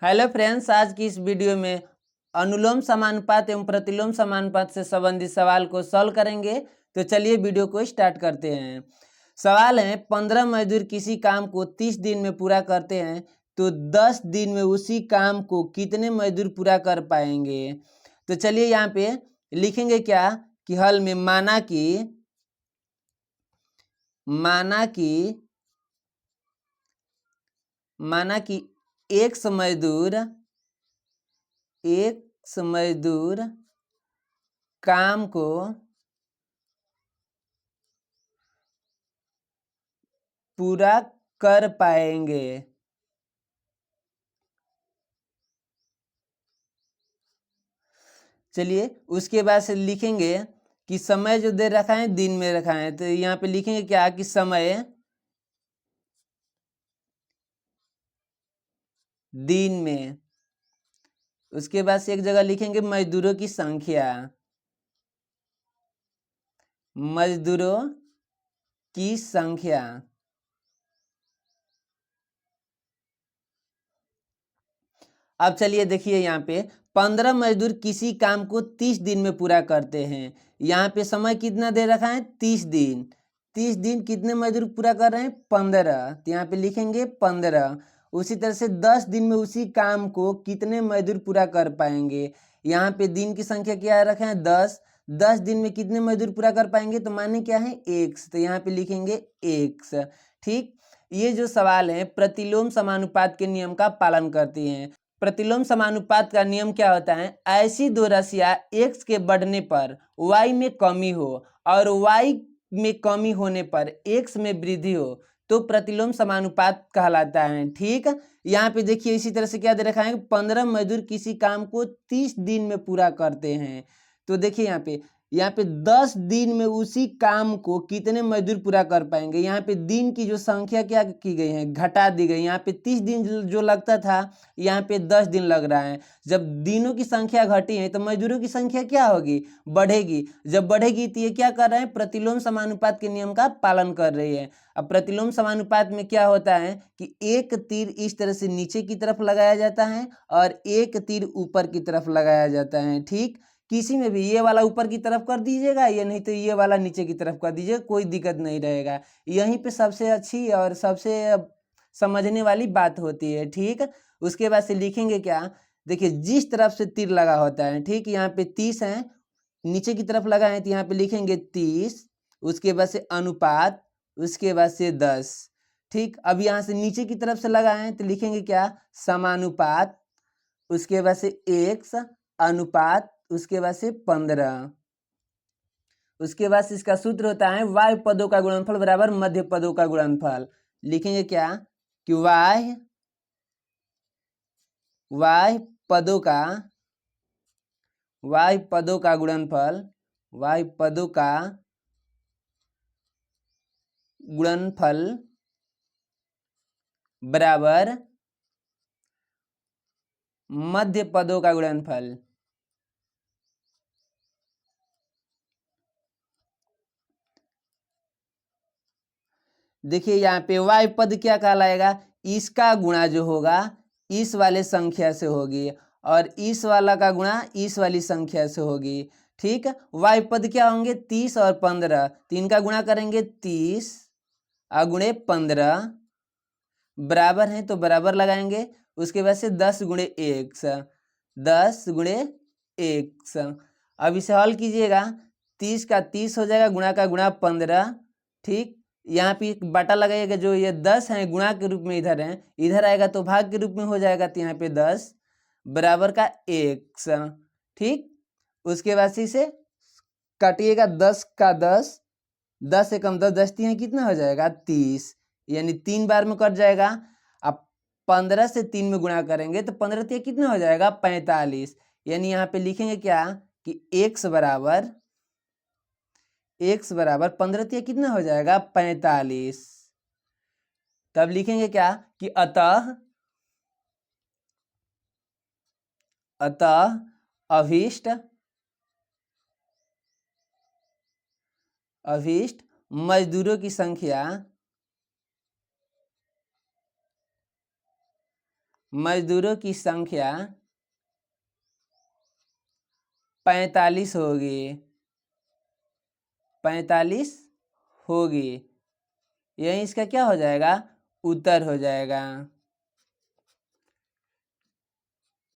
Hello friends, आज की इस वीडियो में अनुलोम समानुपात एवं प्रतिलोम समानुपात से संबंधित सवाल को सॉल्व करेंगे। तो चलिए वीडियो को स्टार्ट करते हैं। सवाल है 15 मजदूर किसी काम को 30 दिन में पूरा करते हैं तो 10 दिन में उसी काम को कितने मजदूर पूरा कर पाएंगे। तो चलिए यहाँ पे लिखेंगे क्या कि हल में माना कि एक मजदूर काम को पूरा कर पाएंगे। चलिए उसके बाद से लिखेंगे कि समय जो दे रखा है दिन में रखा है, तो यहाँ पे लिखेंगे क्या कि समय दिन में। उसके बाद से एक जगह लिखेंगे मजदूरों की संख्या, अब चलिए देखिए यहाँ पे 15 मजदूर किसी काम को 30 दिन में पूरा करते हैं। यहाँ पे समय कितना दे रखा है 30 दिन। 30 दिन कितने मजदूर पूरा कर रहे हैं 15, तो यहाँ पे लिखेंगे 15। उसी तरह से 10 दिन में उसी काम को कितने मजदूर पूरा कर पाएंगे। यहाँ पे दिन की संख्या क्या रखे हैं 10। 10 दिन में कितने मजदूर पूरा कर पाएंगे, तो माने क्या है x, तो यहाँ पे लिखेंगे x। ठीक, ये जो सवाल है प्रतिलोम समानुपात के नियम का पालन करती हैं। प्रतिलोम समानुपात का नियम क्या होता है, ऐसी दो राशियां x के बढ़ने पर y में कमी हो और y में कमी होने पर x में वृद्धि हो तो प्रतिलोम समानुपात कहलाता है। ठीक, यहाँ पे देखिए इसी तरह से क्या दे रखा है 15 मजदूर किसी काम को 30 दिन में पूरा करते हैं। तो देखिए यहाँ पे 10 दिन में उसी काम को कितने मजदूर पूरा कर पाएंगे। यहाँ पे दिन की जो संख्या क्या की गई है घटा दी गई। यहाँ पे 30 दिन जो लगता था यहाँ पे 10 दिन लग रहा है। जब दिनों की संख्या घटी है तो मजदूरों की संख्या क्या होगी, बढ़ेगी। जब बढ़ेगी तो ये क्या कर रहे हैं प्रतिलोम समानुपात के नियम का पालन कर रही है। अब प्रतिलोम समानुपात में क्या होता है कि एक तीर इस तरह से नीचे की तरफ लगाया जाता है और एक तीर ऊपर की तरफ लगाया जाता है। ठीक, किसी में भी ये वाला ऊपर की तरफ कर दीजिएगा, ये नहीं तो ये वाला नीचे की तरफ कर दीजिएगा, कोई दिक्कत नहीं रहेगा। यहीं पे सबसे अच्छी और सबसे समझने वाली बात होती है। ठीक, उसके बाद से लिखेंगे क्या, देखिए जिस तरफ से तीर लगा होता है, ठीक यहाँ पे 30 है, नीचे की तरफ लगा है तो यहाँ पे लिखेंगे 30। उसके बाद से अनुपात, उसके बाद से 10। ठीक, अब यहाँ से नीचे की तरफ से लगा है तो लिखेंगे क्या समानुपात, उसके बाद से x अनुपात, उसके बाद से 15। उसके बाद से इसका सूत्र होता है y पदों का गुणनफल बराबर मध्य पदों का गुणनफल। लिखेंगे क्या कि y पदों का गुणनफल बराबर मध्य पदों का गुणनफल। देखिए यहाँ पे y पद क्या कहलाएगा, इसका गुणा जो होगा इस वाले संख्या से होगी और इस वाला का गुणा इस वाली संख्या से होगी। ठीक, y पद क्या होंगे 30 और 15, तो इनका गुणा करेंगे 30 गुणे 15 बराबर है तो बराबर लगाएंगे। उसके बाद से 10 गुणे 1। अब इसे हल कीजिएगा, 30 का 30 हो जाएगा, गुणा का गुणा 15। ठीक, यहाँ पे एक बटा लगाइएगा, जो ये 10 है गुणा के रूप में इधर है, इधर आएगा तो भाग के रूप में हो जाएगा, तो यहाँ पे 10 बराबर का 1। ठीक, उसके बाद से इसे काटिएगा, 10 का 10, 10 से कम 10, 10 तीन कितना हो जाएगा 30, यानी 3 बार में कट जाएगा। अब 15 से 3 में गुणा करेंगे तो 15 तीन कितना हो जाएगा 45, यानी यहाँ पे लिखेंगे क्या कि x बराबर 15 तीन कितना हो जाएगा 45। तब लिखेंगे क्या कि अतः अभीष्ट मजदूरों की संख्या मजदूरों की संख्या 45 होगी, 45 होगी। यही इसका क्या हो जाएगा, उत्तर हो जाएगा।